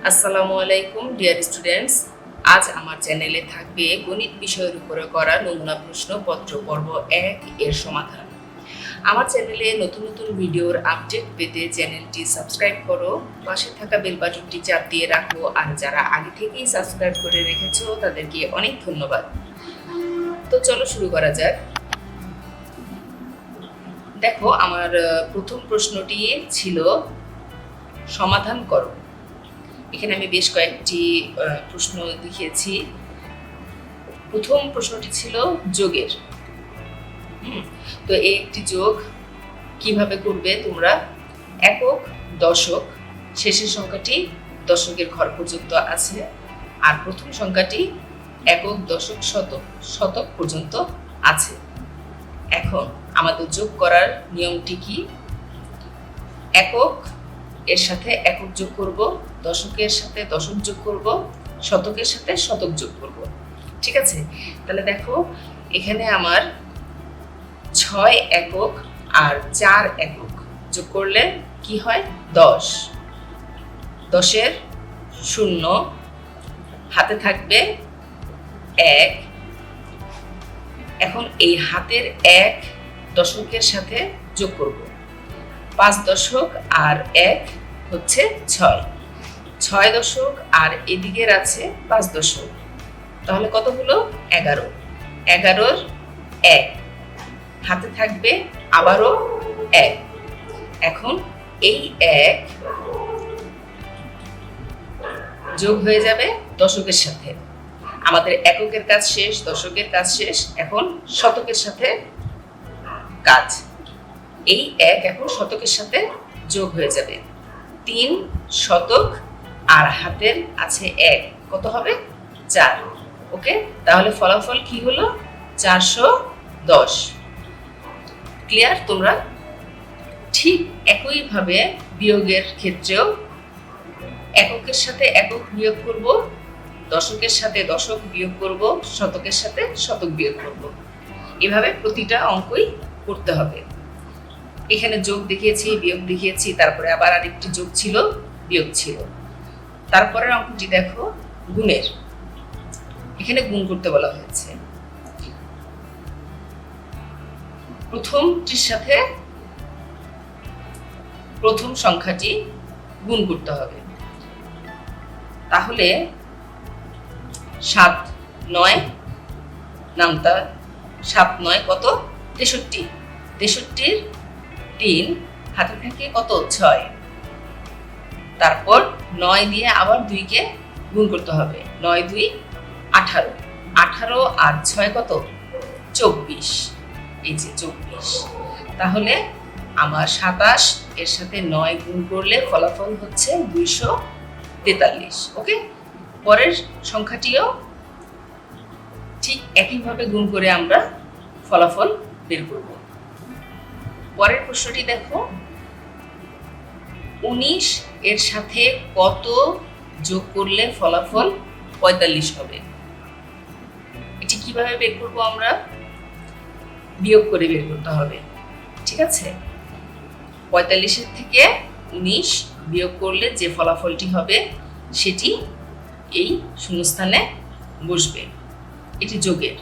আসসালামু আলাইকুম dear students. আজ আমার চ্যানেলে থাকবে গণিত বিষয়ের উপরে করা নমুনা প্রশ্নপত্র পর্ব 1 এর সমাধান। আমার চ্যানেলে নতুন নতুন ভিডিওর আপডেট পেতে চ্যানেলটি সাবস্ক্রাইব করো, পাশে থাকা বেল বাটনটি চাপ দিয়ে রাখো। আর যারা আগে থেকেই সাবস্ক্রাইব করে রেখেছো তাদেরকে অনেক ধন্যবাদ। তো চলো শুরু করা যাক। দেখো, আমার প্রথম প্রশ্নটি ছিল সমাধান করো। এখানে আমি বেশ কয়েকটি প্রশ্ন দেখিয়েছি। প্রথম প্রশ্নটি ছিল যোগের। তো এই একটি যোগ কিভাবে করবে তোমরা? একক, দশক, শেষের সংখ্যাটি দশকের ঘর পর্যন্ত আছে, আর প্রথম সংখ্যাটি একক, দশক, শতক, শতক পর্যন্ত আছে। এখন আমাদের যোগ করার নিয়মটি কি? একক এর সাথে একক যোগ করব, দশকের সাথে দশক যোগ করব, শতকের সাথে শতক যোগ করব। ঠিক আছে? তাহলে দেখো, এখানে আমার 6 একক আর 4 একক যোগ করলে কি হয়? 10। 10-এর 0, হাতে থাকবে 1। এখন এই হাতের 1 দশকের সাথে যোগ করব। 5 দশক আর 1 হচ্ছে 6। 6 দশক আর এদিকের আছে 5 দশক, তাহলে কত হলো? 11। 11-র 1, হাতে থাকবে আবারও 1। এখন এই 1 যোগ হয়ে যাবে দশকের সাথে। আমাদের এককের কাজ শেষ, দশকের কাজ শেষ, এখন শতকের সাথে কাজ। এই 1 এখন শতকের সাথে যোগ হয়ে যাবে। 3 শতক আর হাতের আছে 1, কত হবে? 4। ওকে, তাহলে ফলাফল কি হলো? 410। ক্লিয়ার তোমরা? ঠিক একইভাবে বিয়োগের ক্ষেত্রেও এককের সাথে একক বিয়োগ করব, দশকের সাথে দশক বিয়োগ করব, শতকের সাথে শতক বিয়োগ করব। এভাবে প্রতিটা অঙ্কই করতে হবে। এখানে যোগ দেখিয়েছি, বিয়োগ দেখিয়েছি, তারপরে আবার আরেকটি যোগ ছিল, বিয়োগ ছিল। তারপরের অঙ্কটি দেখো, গুণের। এখানে গুণ করতে বলা হয়েছে। প্রথমটির সাথে প্রথম সংখ্যাটি গুণ করতে হবে। তাহলে 7 9 নামতা 7 9 কত? 63। 63-র 3, হাতে থাকে কত? 6। তারপর 9 দিয়ে আবার 2-কে গুণ করতে হবে। 9 2 18। 18 আর 6 কত? 24। এই যে 24। তাহলে আমার 27 এর সাথে 9 গুণ করলে ফলাফল হচ্ছে 243। ওকে, পরের সংখ্যাটিও ঠিক একইভাবে গুণ করে আমরা ফলাফল বের করব। পরের প্রশ্নটি দেখো, 19 এর সাথে কত যোগ করলে ফলাফল 45 হবে? এটি কিভাবে বের করব? আমরা বিয়োগ করে বের করতে হবে। ঠিক আছে? 45-এর থেকে 19 বিয়োগ করলে যে ফলাফলটি হবে সেটি এই শূন্যস্থানে বসবে। এটি যোগের।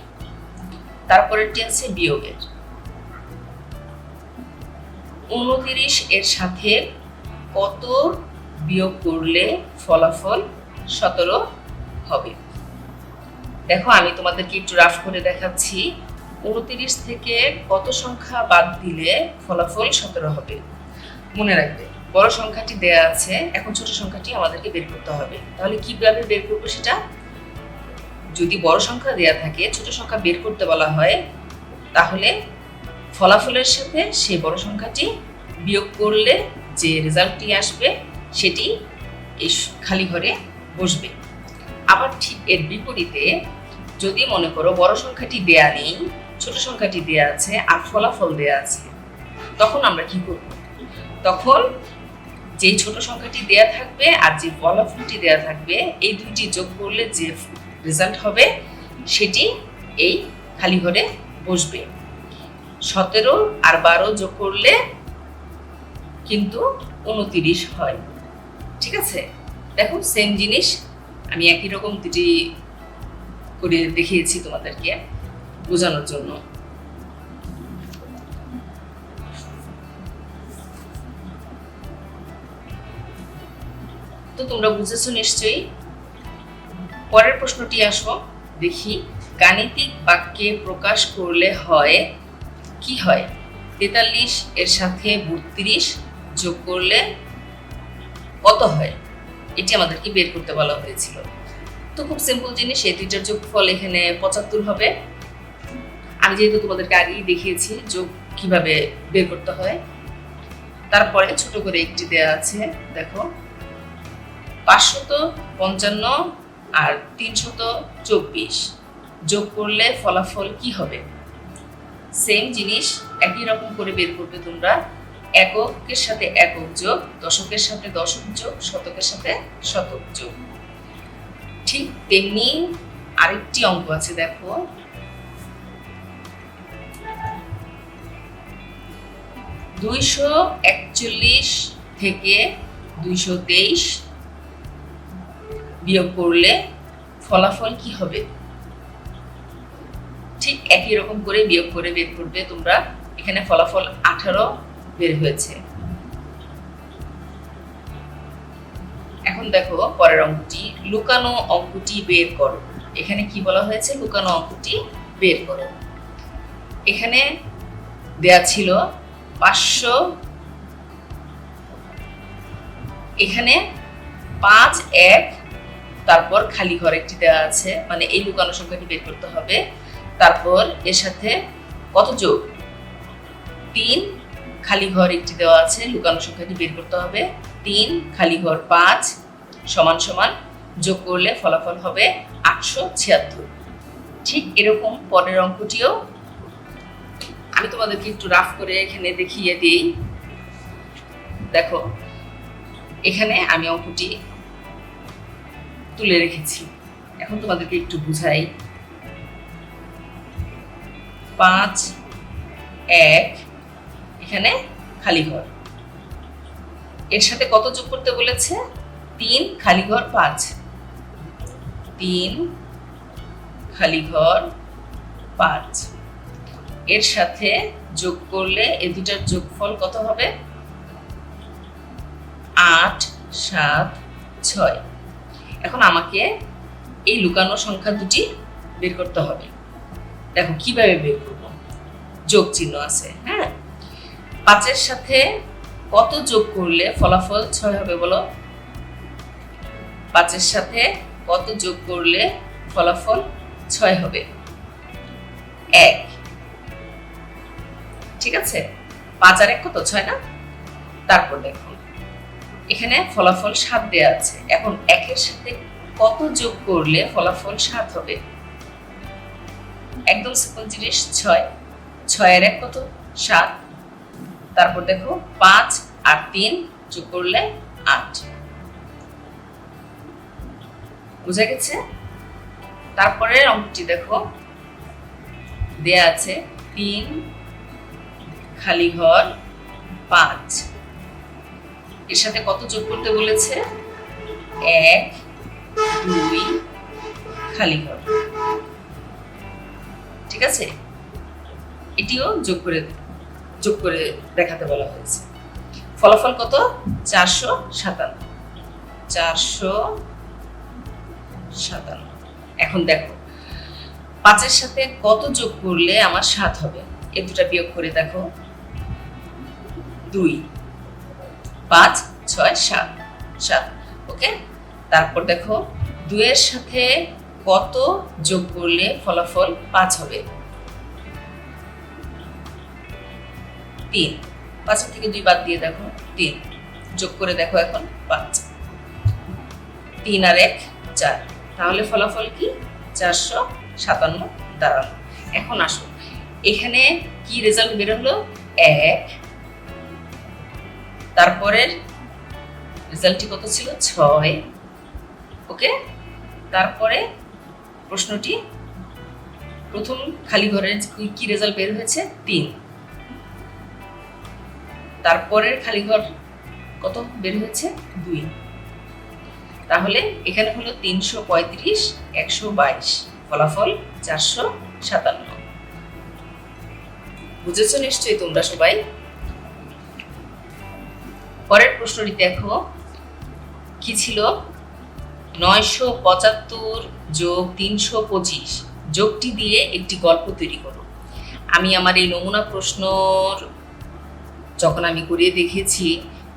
তারপরেরটি আছে বিয়োগের। 29 এর সাথে কত বিয়োগ করলে ফলাফল 17 হবে? দেখো, আমি তোমাদেরকে একটু রাফ করে দেখাচ্ছি। 29 থেকে কত সংখ্যা বাদ দিলে ফলাফল 17 হবে? মনে রাখবে, বড় সংখ্যাটি দেয়া আছে, এখন ছোট সংখ্যাটি আমাদেরকে বের করতে হবে। তাহলে কিভাবে বের করবো সেটা? যদি বড় সংখ্যা দেয়া থাকে, ছোট সংখ্যা বের করতে বলা হয়, তাহলে ফলাফলের সাথে সেই বড় সংখ্যাটি বিয়োগ করলে যে রেজাল্টটি আসবে সেটি এই খালি ঘরে বসবে। আবার ঠিক এর বিপরীতে, যদি মনে করো বড় সংখ্যাটি দেয়া নেই, ছোট সংখ্যাটি দেয়া আছে আর ফলাফল দেয়া আছে, তখন আমরা কি করব? তখন যে ছোট সংখ্যাটি দেয়া থাকবে আর যে ফলাফলটি দেয়া থাকবে, এই দুইটি যোগ করলে যে রেজাল্ট হবে সেটি এই খালি ঘরে বসবে। 17 আর 12 যোগ করলে কিন্তু 29 হয়। ঠিক আছে? দেখো সেম জিনিস আমি একই রকম দুটি করে দেখিয়েছি তোমাদেরকে বোঝানোর জন্য। তো তোমরা বুঝেছো নিশ্চয়ই। পরের প্রশ্নটি আসো দেখি, গাণিতিক বাক্যে প্রকাশ করলে হয় কি হয়? 43 এর সাথে 32 যোগ করলে কত হয়? এটি আমাদেরকে বের করতে বলা হয়েছিল। তো খুব সিম্পল জিনিস, এই দুইটার যোগফল এখানে 75 হবে। আমি যেহেতু তোমাদেরকে আগেই দেখিয়েছি যোগ কিভাবে বের করতে হয়। তারপরে ছোট করে একটি দেয়া আছে, দেখো 555 আর 324 যোগ করলে ফলাফল কি হবে? সেম জিনিস একই রকম করে বের করবে তোমরা। এককের সাথে একক যোগ, দশকের সাথে দশক যোগ, শতকের সাথে শতক যোগ। ঠিক তেমনি আরেকটি অঙ্ক আছে, দেখো 241 থেকে 223 বিয়োগ করলে ফলাফল কি হবে? ঠিক একই রকম করে বিয়োগ করে বের করবে তোমরা। এখানে ফলাফল 18 বের হয়েছে। এখন দেখো পরের অঙ্কটি, লুকানো অঙ্কটি বের করো। এখানে কি বলা হয়েছে? লুকানো অঙ্কটি বের করো। এখানে দেয়া ছিল 500, এখানে 5 1, তারপর খালি ঘর একটি দেওয়া আছে, মানে এই লুকানো সংখ্যাটি বের করতে হবে। তারপর এর সাথে কত যোগ? 3 খালি ঘর একটি দেওয়া আছে, লুকানো সংখ্যাটি বের করতে হবে। 3 খালি ঘর 5 সমান সমান যোগ করলে ফলাফল হবে 876। ঠিক এরকম পরের অঙ্কটিও আমি তোমাদেরকে একটু রাফ করে এখানে দেখিয়ে দিই। দেখো এখানে আমি অঙ্কটি তুলে রেখেছি, এখন তোমাদেরকে একটু বুঝাই। 5 1 এখানে খালি ঘর, এর সাথে কত যোগ করতে বলেছে? 3 খালি ঘর 5, 3 খালি ঘর 5 এর সাথে যোগ করলে এই দুটার যোগফল কত হবে? 8 7 6। এখন আমাকে এই লুকানো সংখ্যা দুটি বের করতে হবে। দেখো কিভাবে বের করব? যোগ চিহ্ন আছে, হ্যাঁ। 5 এর সাথে কত যোগ করলে ফলাফল 6 হবে বলো? 5 এর সাথে কত যোগ করলে ফলাফল 6 হবে? 1। ঠিক আছে, 5 আর 1 কত? 6 না? তারপর দেখো এখানে ফলাফল 7 দেয়া আছে। এখন 1 এর সাথে কত যোগ করলে ফলাফল 7 হবে? একদম সিম্পল জিনিস, 6। 6 আর 1 কত? 7। তারপর দেখো 5 আর 3 যোগ করলে 8। বুঝা গেছে? তারপরে অঙ্কটি দেখো দেয়া আছে 3 খালি ঘর 5, এর সাথে কত যোগ করতে বলেছে? 1 2 খালি ঘর। ঠিক আছে, এটিও যোগ করে দেখাতে বলা হয়েছে। ফলাফল কত? 457। 457। এখন দেখো 5 এর সাথে কত যোগ করলে আমার 7 হবে? এই দুটা বিয়োগ করে দেখো। 2 5 6 7 7। ওকে, তারপর দেখো 2 এর সাথে কত যোগ করলে ফলাফল 5 হবে? 3। 5 থেকে 2 বাদ দিয়ে দেখো 3, যোগ করে দেখো এখন 5। 3 আর 1 4, তাহলে ফলাফল কি? 457 দাঁড়ালো। এখন আসো এখানে কি রেজাল্ট বেরোলো? 1। তারপরের রেজাল্টটি কত ছিল? 6। ওকে, তারপরে প্রশ্নটি প্রথম খালি ঘরের কি রেজাল্ট বের হয়েছে? 3। তারপরের খালি ঘর কত বের হয়েছে? 2। তাহলে এখানে হলো 335, 122, ফলাফল 457। বুঝেছো নিশ্চয়ই তোমরা সবাই। পরের প্রশ্নটি দেখো কি ছিল, 975 যোগ 325 যোগটি দিয়ে একটি গল্প তৈরি করো। আমি আমার এই নমুনা প্রশ্নর যখন আমি করিয়ে দেখেছি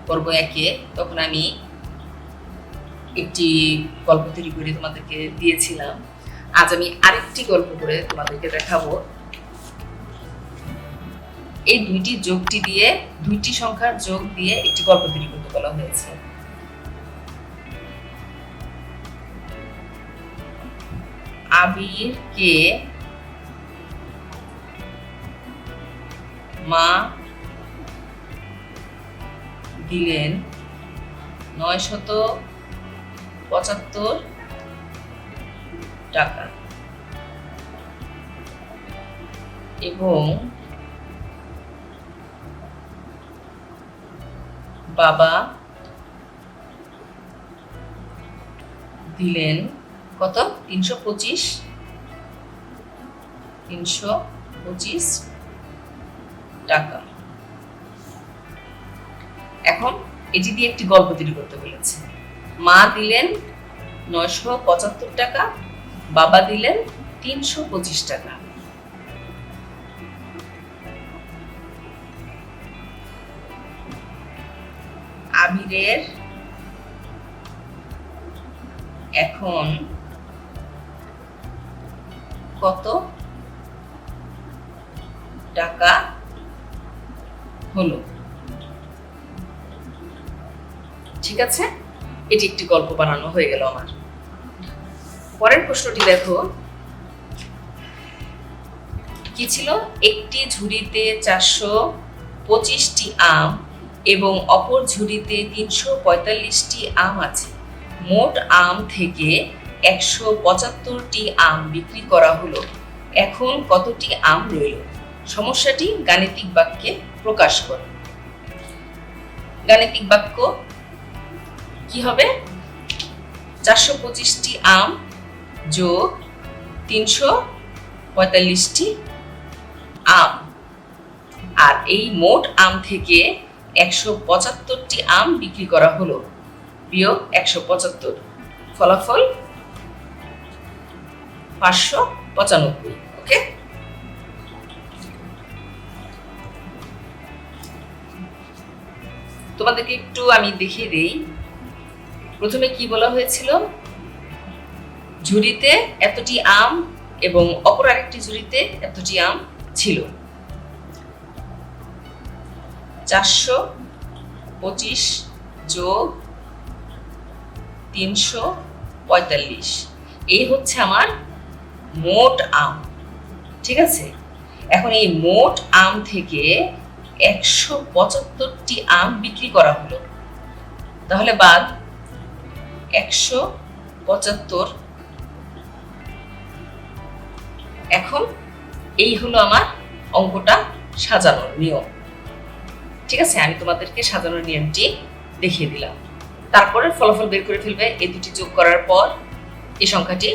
পর্ব 1-এ, তখন আমি একটি গল্প তৈরি করে তোমাদেরকে দিয়েছিলাম। আজ আমি আরেকটি গল্প করে তোমাদেরকে দেখাবো। এই দুইটি সংখ্যার যোগ দিয়ে একটি গল্প তৈরি করতে বলা হয়েছে। আবিরকে মা দিলেন 975 টাকা এবং বাবা দিলেন কত, 325 টাকা। এখন এটি দিয়ে একটি গল্প তৈরি করতে বলেছে। মা দিলেন 975 টাকা, বাবা দিলেন 325 টাকা। আবিরের এখন কত টাকা হলো? ঠিক আছে, এটি একটি গল্প বানানো হয়ে গেল আমার। পরের প্রশ্নটি দেখো কি ছিল, একটি ঝুড়িতে 425টি আম এবং অপর ঝুড়িতে 345টি আম আছে। মোট আম থেকে 175টি আম বিক্রি করা হলো। এখন কতটি আম রইল? সমস্যাটি গাণিতিক বাক্যে প্রকাশ করো। গাণিতিক বাক্য কি হবে? 425টি আম যোগ 345টি আম, আর এই মোট আম থেকে 175টি আম বিক্রি করা হলো, বিয়োগ 175, ফলাফল 595। ওকে, তোমাদেরকে একটু আমি দেখিয়ে দেই। প্রথমে কি বলা হয়েছিল, ঝুড়িতে এতটি আম এবং অপর আরেকটি ঝুড়িতে এতটি আম ছিল। 425 যোগ 345, এই হচ্ছে আমার মোট আম। ঠিক আছে, এখন এই মোট আম থেকে 175টি আম বিক্রি করা হলো, তাহলে বাদ 175। এখন এই হলো আমার অঙ্কটা সাজানোর নিয়ম। ঠিক আছে, আমি তোমাদেরকে সাজানোর নিয়মটি দেখিয়ে দিলাম। তারপরে ফলাফল বের করে ফেলবে। এই দুটি যোগ করার পর এই সংখ্যাটি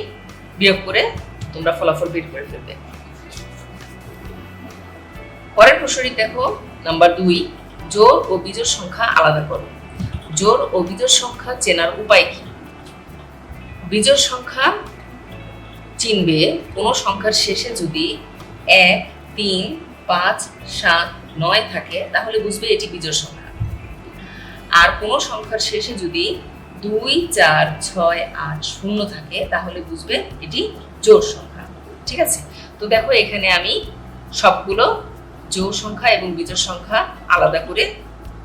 বিয়োগ করে তোমরা ফলাফল বের করে ফেলবে। পরের প্রশ্নটি দেখো, নাম্বার 2, জোড় ও বিজোড় সংখ্যা আলাদা করো। জোড় ও বিজোড় সংখ্যা চেনার উপায় কি? বিজোড় সংখ্যা চিনবে কোনো সংখ্যার শেষে যদি 1, 3, 5, 7, 9 থাকে, তাহলে বুঝবে এটি বিজোড় সংখ্যা। আর কোনো সংখ্যার শেষে যদি 2, 4, 6, 8, 0 থাকে, তাহলে বুঝবে এটি জোড় সংখ্যা। ঠিক আছে, তো দেখো এখানে আমি সবগুলো জোড় সংখ্যা এবং বিজোড় সংখ্যা আলাদা করে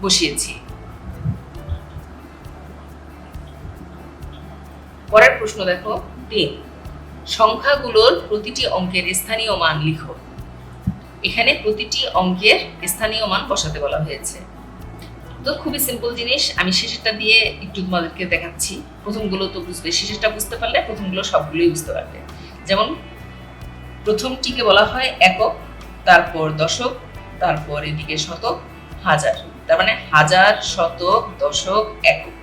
বসিয়েছি। পরের প্রশ্ন দেখো 3, সংখ্যাগুলোর প্রতিটি অঙ্কের স্থানীয় মান লিখো। এখানে প্রতিটি অঙ্কের স্থানীয় মান বসাতে বলা হয়েছে। তো খুবই সিম্পল জিনিস, আমি শেষেরটা দিয়ে একটু তোমাদেরকে দেখাচ্ছি। প্রথমগুলো তো বুঝবে, শেষেরটা বুঝতে পারলে প্রথমগুলো সবগুলোই বুঝতে পারবে। যেমন প্রথমটিকে বলা হয় একক, তারপর দশক, তারপর এদিকে শতক, হাজার। তার মানে হাজার, শতক, দশক, একক।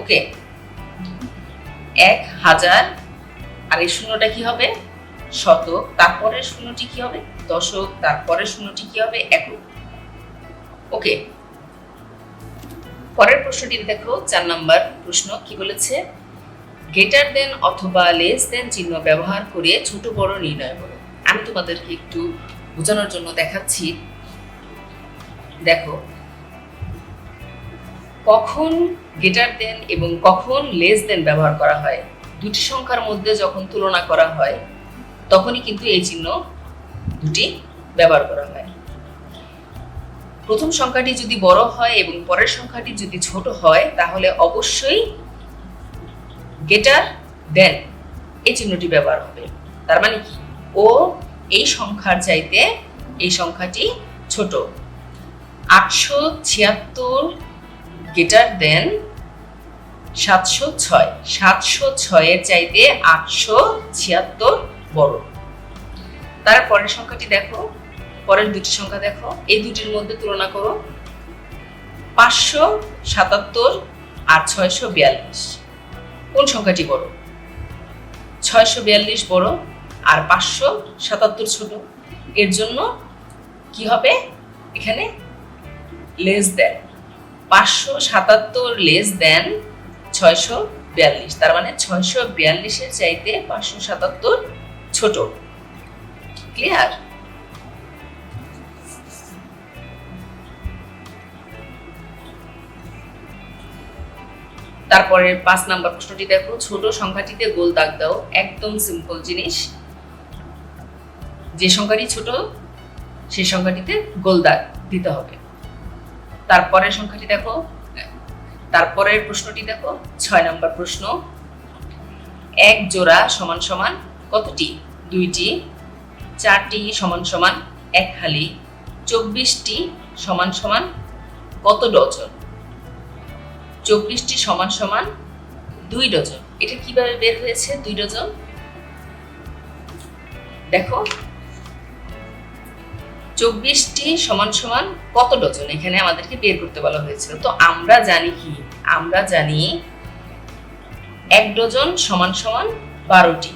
ওকে, 1000, আর এই শূন্যটা কি হবে? শতক, তারপরে শূন্যটি কি হবে? দশক, তারপরে শূন্যটি কি হবে? একক। ওকে, পরের প্রশ্নটি দেখো, 4 নাম্বার প্রশ্ন কি বলেছে? গ্রেটার দেন অথবা লেস দেন চিহ্ন ব্যবহার করে ছোট বড় নির্ণয় করো। আমি তোমাদেরকে একটু বোঝানোর জন্য দেখাচ্ছি। দেখো, কখন গ্রেটার দেন এবং কখন লেস দেন ব্যবহার করা হয়? দুটি সংখ্যার মধ্যে যখন তুলনা করা হয় তখনই কিন্তু এই চিহ্ন দুটি ব্যবহার করা হয়। প্রথম সংখ্যাটি যদি বড় হয় এবং পরের সংখ্যাটি যদি ছোট হয় তাহলে অবশ্যই গ্রেটার দেন এই চিহ্নটি ব্যবহার হবে। তার মানে কি? ও এই সংখ্যার চাইতে এই সংখ্যাটি ছোট। 876 গ্রেটার দেন 706, 706 এর চাইতে 876 বড়। তারপরের সংখ্যাটি দেখো, পরের দুটি সংখ্যা দেখো, এই দুটির মধ্যে তুলনা করো। 577 আর 642, কোন সংখ্যাটি বড়? 642 বড় আর 577 ছোট। এর জন্য কি হবে? এখানে লেস দেন। 577 লেস দেন 642, তার মানে 642 এর চাইতে 577 ছোট। ক্লিয়ার? তারপরে 5 নাম্বার প্রশ্নটি দেখো, ছোট সংখ্যাটিতে গোল দাগ দাও। একদম সিম্পল জিনিস, যে সংখ্যাটি ছোট সেই সংখ্যাটিতে গোল দাগ দিতে হবে। তারপরের সংখ্যাটি দেখো, তারপরের প্রশ্নটি দেখো, 6 নাম্বার প্রশ্ন। এক জোড়া সমান সমান কতটি? 2টি। 4টি সমান সমান 1 হালি। 24টি সমান সমান কত ডজন? 24টি সমান সমান 2 ডজন। এটা কিভাবে বের হয়েছে 2 ডজন? দেখো, 24টি সমান সমান কত ডজন এখানে আমাদেরকে বের করতে বলা হয়েছিল। তো আমরা জানি কি? আমরা জানি 1 ডজন সমান সমান 12টি।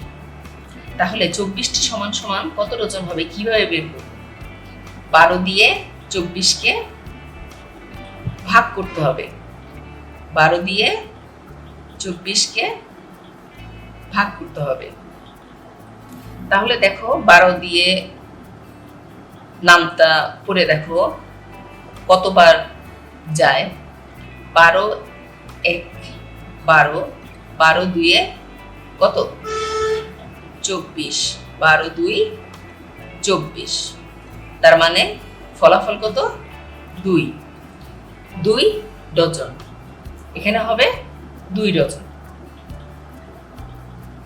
তাহলে 24টি সমান সমান কত ডজন হবে? কিভাবে বের করব? 12 দিয়ে 24কে ভাগ করতে হবে। 12 দিয়ে 24কে ভাগ করতে হবে। তাহলে দেখো, 12 দিয়ে নামটা পড়ে দেখো কতবার যায়। 12 1 12, 12 2 কত? 24, 12 2 24। তার মানে ফলাফল কত? 2 ডজন। এখানে হবে 2 ডজন।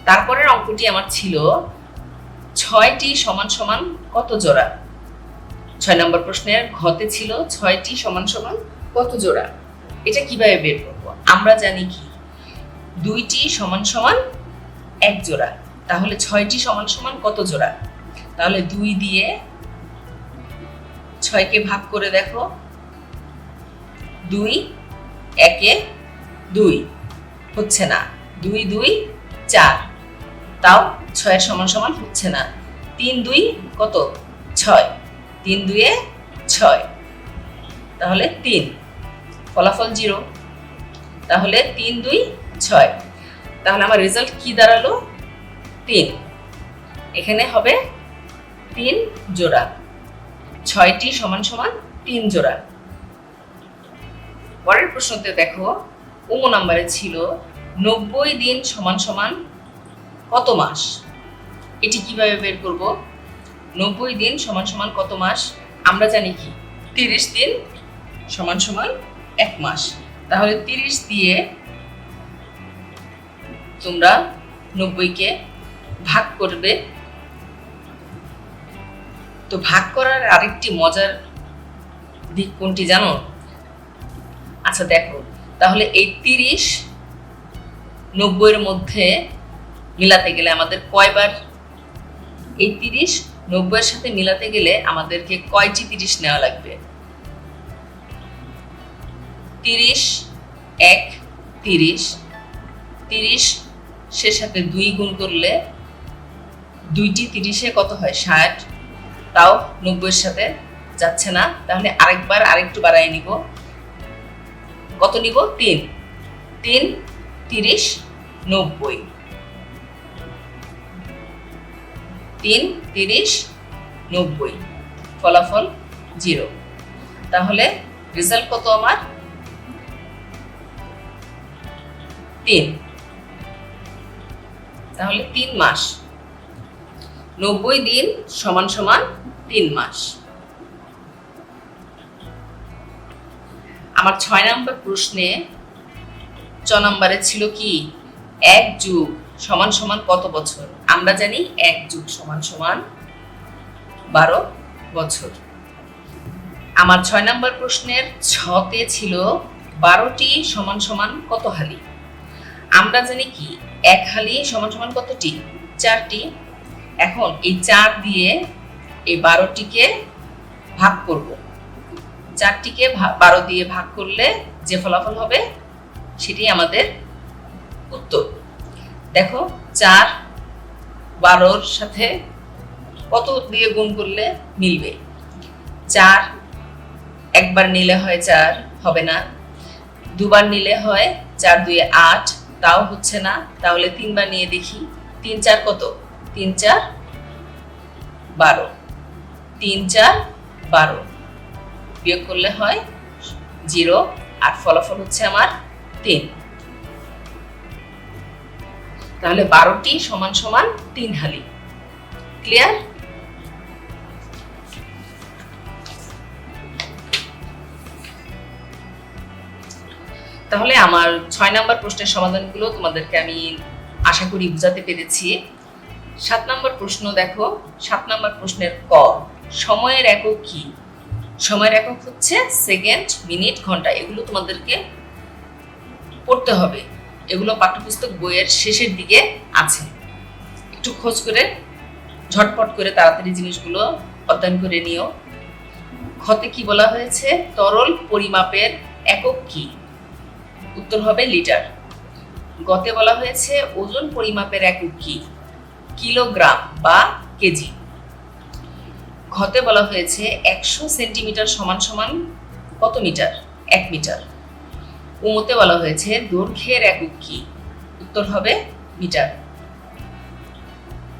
তারপরের অঙ্কটি আমার ছিল 6টি সমান সমান কত জোড়া? 6 নম্বর প্রশ্নের ঘতে ছিল 6টি সমান সমান কত জোড়া। এটা কিভাবে বের করব? আমরা জানি কি? 2টি সমান সমান 1 জোড়া। তাহলে 6টি সমান সমান কত জোড়া? তাহলে 2 দিয়ে 6কে ভাগ করে দেখো। 2 1 2 হচ্ছে না। 2 2 4, তাও 6 সমান সমান হচ্ছে না। 3 2 কত? 6, 3 2 6, তাহলে 3। ফলাফল 0। তাহলে 3 2 6। তাহলে আমার রেজাল্ট কি দাঁড়ালো? 3। এখানে হবে 3 জোড়া। 6টি সমান সমান 3 জোড়া। পরের প্রশ্নতে দেখো, নাম্বারে ছিল 90 দিন সমান সমান কত মাস? এটি কিভাবে বের করব? 90 দিন সমান সমান কত মাস? আমরা জানি কি? 30 দিন সমান সমান 1 মাস। তাহলে 30 দিয়ে তোমরা 90কে ভাগ করবে। তো ভাগ করার আরেকটি মজার দিক কোনটি জানো? আচ্ছা দেখো, তাহলে এই 30 90 এর মধ্যে মিলাতে গেলে আমাদের কয়বার? এই 30 90 এর সাথে মিলাতে গেলে আমাদেরকে কয়টি 30 নেওয়া লাগবে? 30 1 30 30 সাথে 2 গুণ করলে 2টি 30-এ কত হয় 60, তাও 90-এর সাথে যাচ্ছে না, তাহলে আরেকটু বাড়াই নিব। কত নিব? 3 30 90, 3 30 90, ফলাফল 0। তাহলে রেজাল্ট কত আমার? 3। তাহলে 3 মাস, 90 দিন সমান সমান 3 মাস। আমার 6 নম্বর প্রশ্নে চ নম্বরে ছিল কি 1 যুগ সমান সমান কত বছর? আমরা জানি 1 যুগ সমান সমান 12 বছর। আমার 6 নম্বর প্রশ্নের ছতে ছিল 12টি সমান সমান কত হালি? আমরা জানি কি 1 হালি সমান সমান কতটি? 4টি। এখন এই 4 দিয়ে এই 12টিকে ভাগ করব। 4টিকে 12 দিয়ে ভাগ করলে যে ফলাফল হবে সেটি আমাদের উত্তর। দেখো 4 12-র সাথে কত দিয়ে গুণ করলে মিলবে? 4 একবার নিলে হয় 4, হবে না। দুবার নিলে হয় 4 2 8, তাও হচ্ছে না। তাহলে 3 বার নিয়ে দেখি। 3 4 কত? 3 4 12, 3 4 12, বিয়োগ করলে হয় 0, আর ফলাফল হচ্ছে আমার 3। তাহলে 12টি সমান সমান 3 হালি। ক্লিয়ার? তাহলে আমার 6 নম্বর প্রশ্নের সমাধানগুলো তোমাদেরকে আমি আশা করি বুঝাতে পেরেছি। 7 নম্বর প্রশ্ন দেখো। 7 নম্বর প্রশ্নের ক, সময়ের একক কি? সময়ের একক হচ্ছে সেকেন্ড, মিনিট, ঘন্টা। এগুলো তোমাদেরকে পড়তে হবে। এগুলো পাঠ্যপুস্তক বইয়ের শেষের দিকে আছে। একটু খোঁজ করে ঝটপট করে তাড়াতাড়ি জিনিসগুলো অধ্যয়ন করে নিও। খতে কি বলা হয়েছে? তরল পরিমাপের একক কি? উত্তর হবে লিটার। গতে বলা হয়েছে ওজন পরিমাপের একক কি? কিলোগ্রাম বা কেজি। ঘতে বলা হয়েছে 100 সেন্টিমিটার সমান সমান কত মিটার? 1 মিটার। উমতে বলা হয়েছে দৈর্ঘ্যের একক কি? উত্তর হবে মিটার।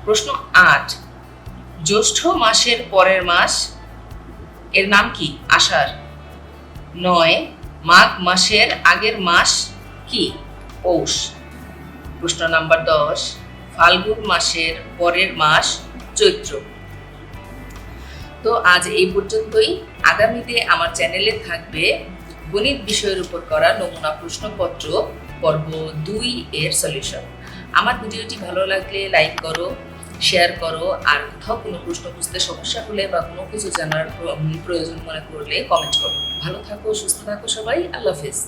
প্রশ্ন 8, জ্যৈষ্ঠ মাসের পরের মাস এর নাম কি? আষাঢ়। 9, মাঘ মাসের আগের মাস কি? পৌষ। প্রশ্ন নাম্বার 10, ফাল্গুন মাসের পরের মাস চৈত্র। তো আজ এই পর্যন্তই। আগামীতে আমার চ্যানেলে থাকবে গণিত বিষয়ের উপর করা নমুনা প্রশ্নপত্র পর্ব 2 এর সলিউশন। আমার ভিডিওটি ভালো লাগলে লাইক করো, শেয়ার করো, আর কোথাও কোনো প্রশ্ন বুঝতে সমস্যা হলে বা কোনো কিছু জানার প্রয়োজন মনে করলে কমেন্ট করো। ভালো থাকো, সুস্থ থাকো সবাই। আল্লাহ হাফেজ।